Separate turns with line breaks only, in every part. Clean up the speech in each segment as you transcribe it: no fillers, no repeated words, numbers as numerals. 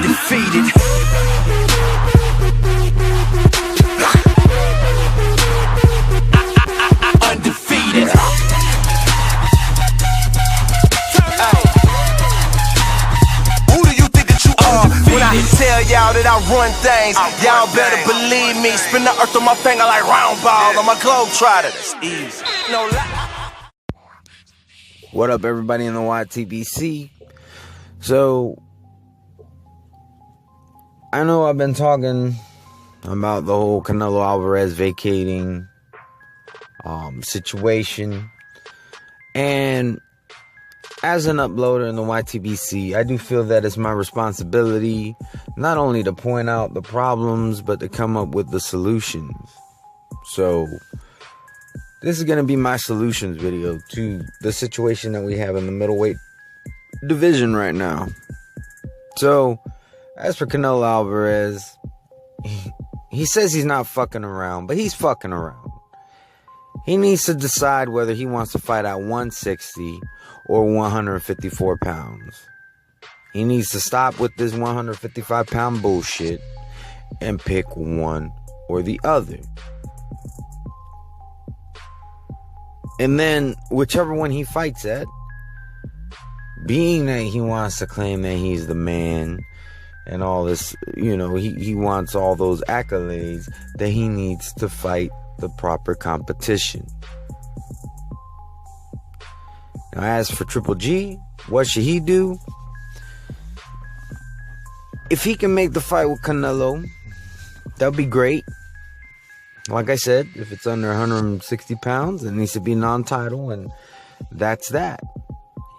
undefeated. Undefeated. Who do you think that you are? When I tell y'all that I run things, y'all better believe me. Spin the earth on my finger like round ball. I'm a globetrotter. That's easy. No lie.
What up, everybody in the YTBC? So, I know I've been talking about the whole Canelo Alvarez vacating situation, and as an uploader in the YTBC, I do feel that it's my responsibility not only to point out the problems, but to come up with the solutions. So, this is going to be my solutions video to the situation that we have in the middleweight division right now. So, as for Canelo Alvarez, he says he's not fucking around, but he's fucking around. He needs to decide whether he wants to fight at 160 or 154 pounds. He needs to stop with this 155-pound bullshit and pick one or the other. And then, whichever one he fights at, being that he wants to claim that he's the man and all this, you know, he wants all those accolades, that he needs to fight the proper competition. Now, as for Triple G, what should he do? If he can make the fight with Canelo, that would be great. Like I said, if it's under 160 pounds, it needs to be non-title, and that's that.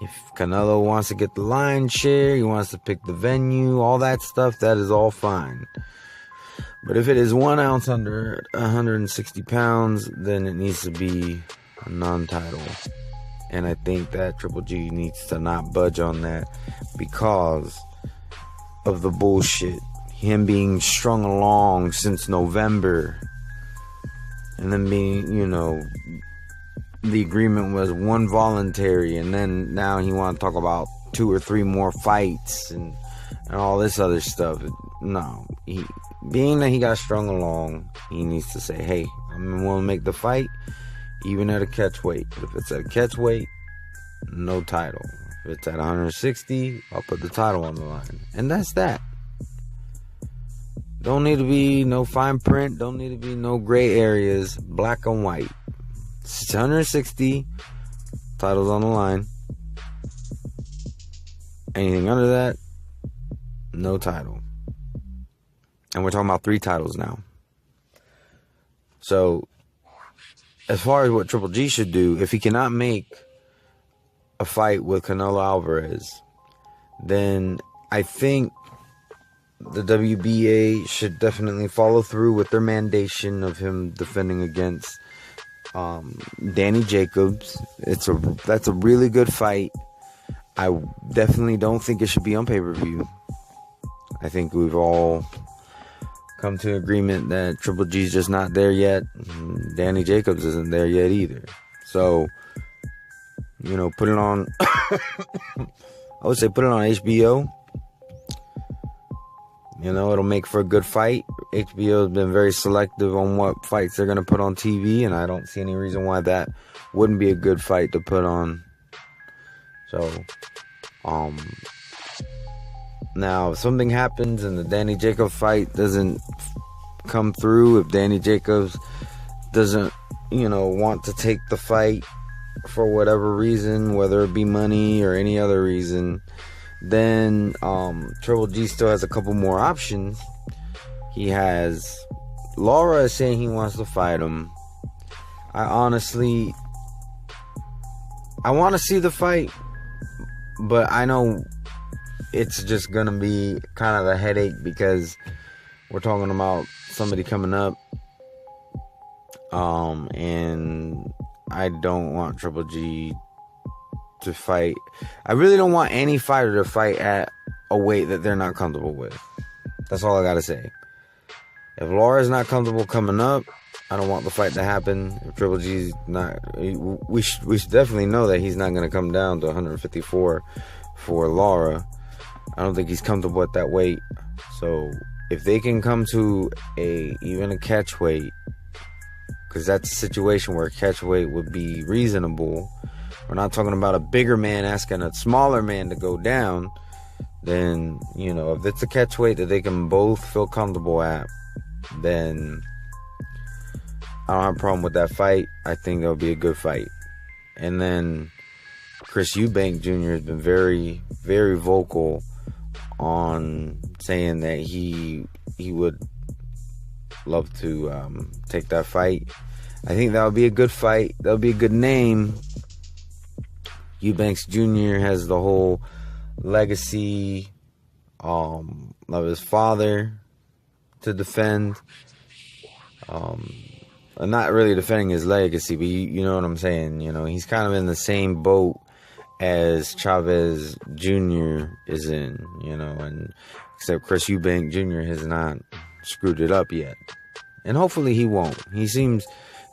If Canelo wants to get the lion's share, he wants to pick the venue, all that stuff, that is all fine. But if it is 1 ounce under 160 pounds, then it needs to be a non-title. And I think that Triple G needs to not budge on that because of the bullshit. Him being strung along since November. And then being, you know, the agreement was 1 voluntary, and then now he want to talk about 2 or 3 more fights and all this other stuff. No, being that he got strung along, he needs to say, hey, I'm willing to make the fight, even at a catch weight. If it's at a catch weight, no title. If it's at 160, I'll put the title on the line. And that's that. Don't need to be no fine print. Don't need to be no gray areas. Black and white. It's 160. Titles on the line. Anything under that, no title. And we're talking about 3 titles now. So, as far as what Triple G should do, if he cannot make a fight with Canelo Alvarez, then I think the WBA should definitely follow through with their mandation of him defending against Danny Jacobs. That's a really good fight. I definitely don't think it should be on pay-per-view. I think we've all come to agreement that Triple G's just not there yet. Danny Jacobs isn't there yet either. So, you know, put it on I would say put it on HBO. You know, it'll make for a good fight. HBO has been very selective on what fights they're going to put on TV, and I don't see any reason why that wouldn't be a good fight to put on. So, now, if something happens and the Danny Jacobs fight doesn't come through, if Danny Jacobs doesn't, you know, want to take the fight for whatever reason, whether it be money or any other reason, then Triple G still has a couple more options. He has Lara is saying he wants to fight him. I want to see the fight, but I know it's just gonna be kind of a headache because we're talking about somebody coming up, and I don't want Triple G to fight. I really don't want any fighter to fight at a weight that they're not comfortable with. That's all I gotta say. If Lara's not comfortable coming up, I don't want the fight to happen. If Triple G's not, we should definitely know that he's not gonna come down to 154 for Lara. I don't think he's comfortable at that weight. So if they can come to even a catch weight, because that's a situation where catch weight would be reasonable. We're not talking about a bigger man asking a smaller man to go down. Then, if it's a catch weight that they can both feel comfortable at, then I don't have a problem with that fight. I think that'll be a good fight. And then Chris Eubank Jr. has been very, very vocal on saying that he would love to take that fight. I think that would be a good fight. That would be a good name. Eubanks Jr. has the whole legacy of his father to defend. I'm not really defending his legacy, but you know what I'm saying. He's kind of in the same boat as Chavez Jr. is in, and except Chris Eubank Jr. has not screwed it up yet. And hopefully he won't. He seems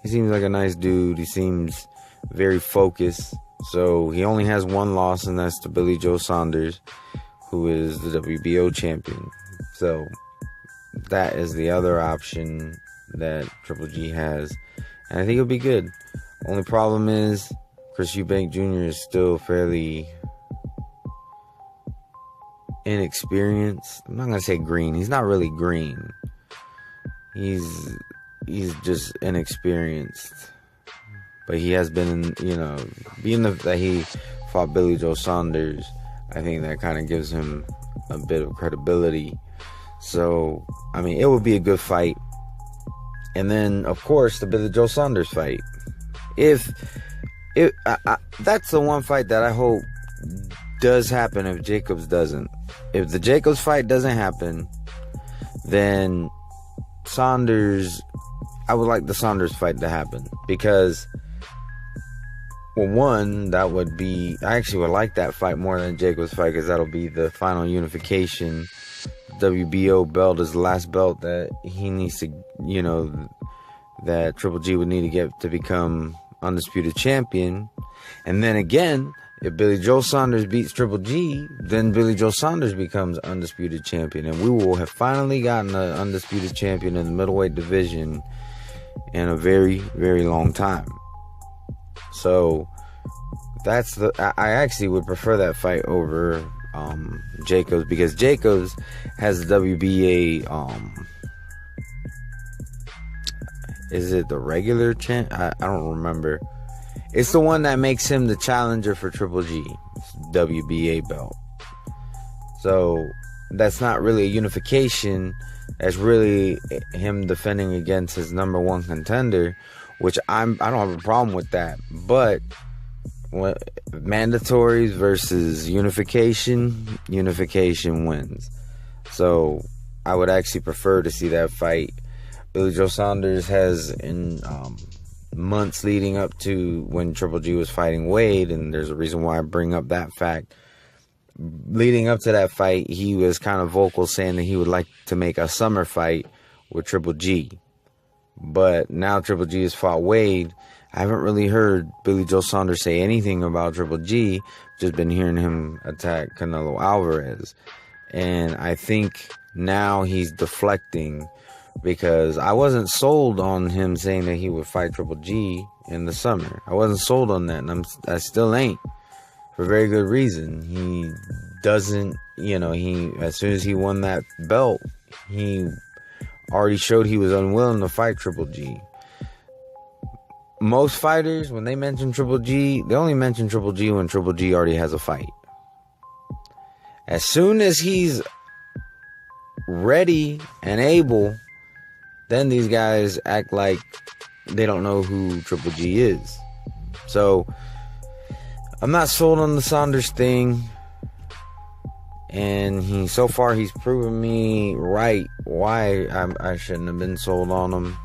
like a nice dude. He seems very focused. So he only has one loss, and that's to Billy Joe Saunders, who is the WBO champion. So that is the other option that Triple G has, and I think it'll be good. Only problem is Chris Eubank Jr. is still fairly inexperienced. I'm not gonna say green. He's not really green. He's just inexperienced. But he has been, being that he fought Billy Joe Saunders, I think that kind of gives him a bit of credibility. So, it would be a good fight. And then, of course, the Billy Joe Saunders fight. That's the one fight that I hope does happen if Jacobs doesn't. If the Jacobs fight doesn't happen, then Saunders, I would like the Saunders fight to happen. Because, well, one, that would be, I actually would like that fight more than Jacobs fight, because that'll be the final unification. WBO belt is the last belt that he needs to, that Triple G would need to get to become undisputed champion. And then again, if Billy Joe Saunders beats Triple G, then Billy Joe Saunders becomes undisputed champion. And we will have finally gotten an undisputed champion in the middleweight division in a very, very long time. So I actually would prefer that fight over Jacobs, because Jacobs has the WBA, is it the regular champ? I don't remember. It's the one that makes him the challenger for Triple G, WBA belt. So that's not really a unification. That's really him defending against his number one contender, which I don't have a problem with that. But mandatories versus unification wins. So I would actually prefer to see that fight. Billy Joe Saunders has, in months leading up to when Triple G was fighting Wade, and there's a reason why I bring up that fact. Leading up to that fight, he was kind of vocal saying that he would like to make a summer fight with Triple G. But now Triple G has fought Wade. I haven't really heard Billy Joe Saunders say anything about Triple G. Just been hearing him attack Canelo Alvarez. And I think now he's deflecting, because I wasn't sold on him saying that he would fight Triple G in the summer. I wasn't sold on that, and I still ain't, for very good reason. He doesn't, as soon as he won that belt, he already showed he was unwilling to fight Triple G. Most fighters, when they mention Triple G, they only mention Triple G when Triple G already has a fight. As soon as he's ready and able, then these guys act like they don't know who Triple G is. So I'm not sold on the Saunders thing, and so far he's proven me right why I shouldn't have been sold on him.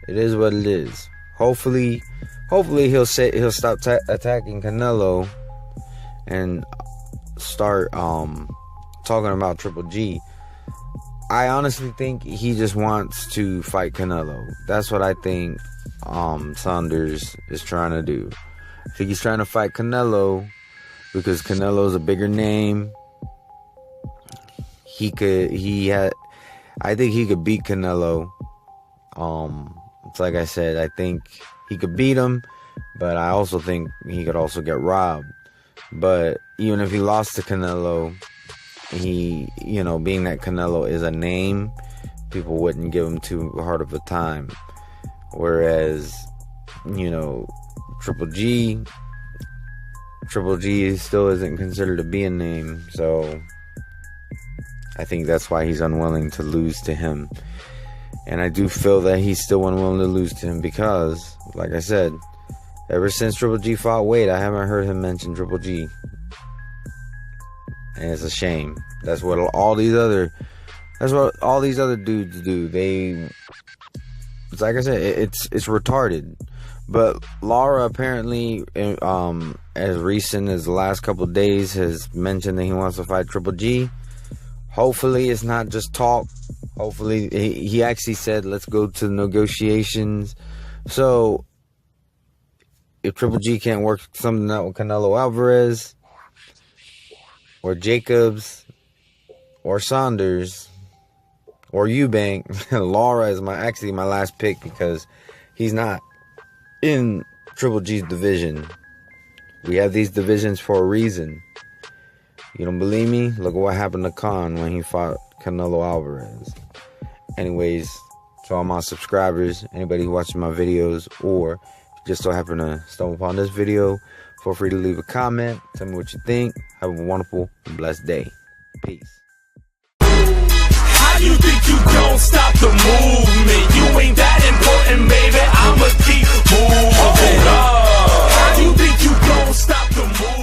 It is what it is. Hopefully he'll stop attacking Canelo and start talking about Triple G. I honestly think he just wants to fight Canelo. That's what I think Saunders is trying to do. I think he's trying to fight Canelo because Canelo's a bigger name. I think he could beat Canelo. It's like I said, I think he could beat him, but I also think he could also get robbed. But even if he lost to Canelo, being that Canelo is a name, people wouldn't give him too hard of a time. Whereas, Triple G still isn't considered to be a name, so I think that's why he's unwilling to lose to him. And I do feel that he's still unwilling to lose to him because, like I said, ever since Triple G fought Wade, I haven't heard him mention Triple G. And it's a shame. That's what all these other dudes do. It's like I said, it's retarded. But Lara apparently, as recent as the last couple of days, has mentioned that he wants to fight Triple G. Hopefully it's not just talk. Hopefully he actually said, let's go to negotiations. So if Triple G can't work something out with Canelo Alvarez or Jacobs or Saunders or Eubank, Lara is my last pick because he's not in Triple G's division. We have these divisions for a reason. You don't believe me? Look at what happened to Khan when he fought Canelo Alvarez. Anyways, to all my subscribers, anybody who watches my videos, or just so happen to stumble upon this video, feel free to leave a comment. Tell me what you think. Have a wonderful and blessed day. Peace.
How you think you gon' stop the movement? You ain't that important, baby. I'ma keep moving. How you think you gon' stop the movement?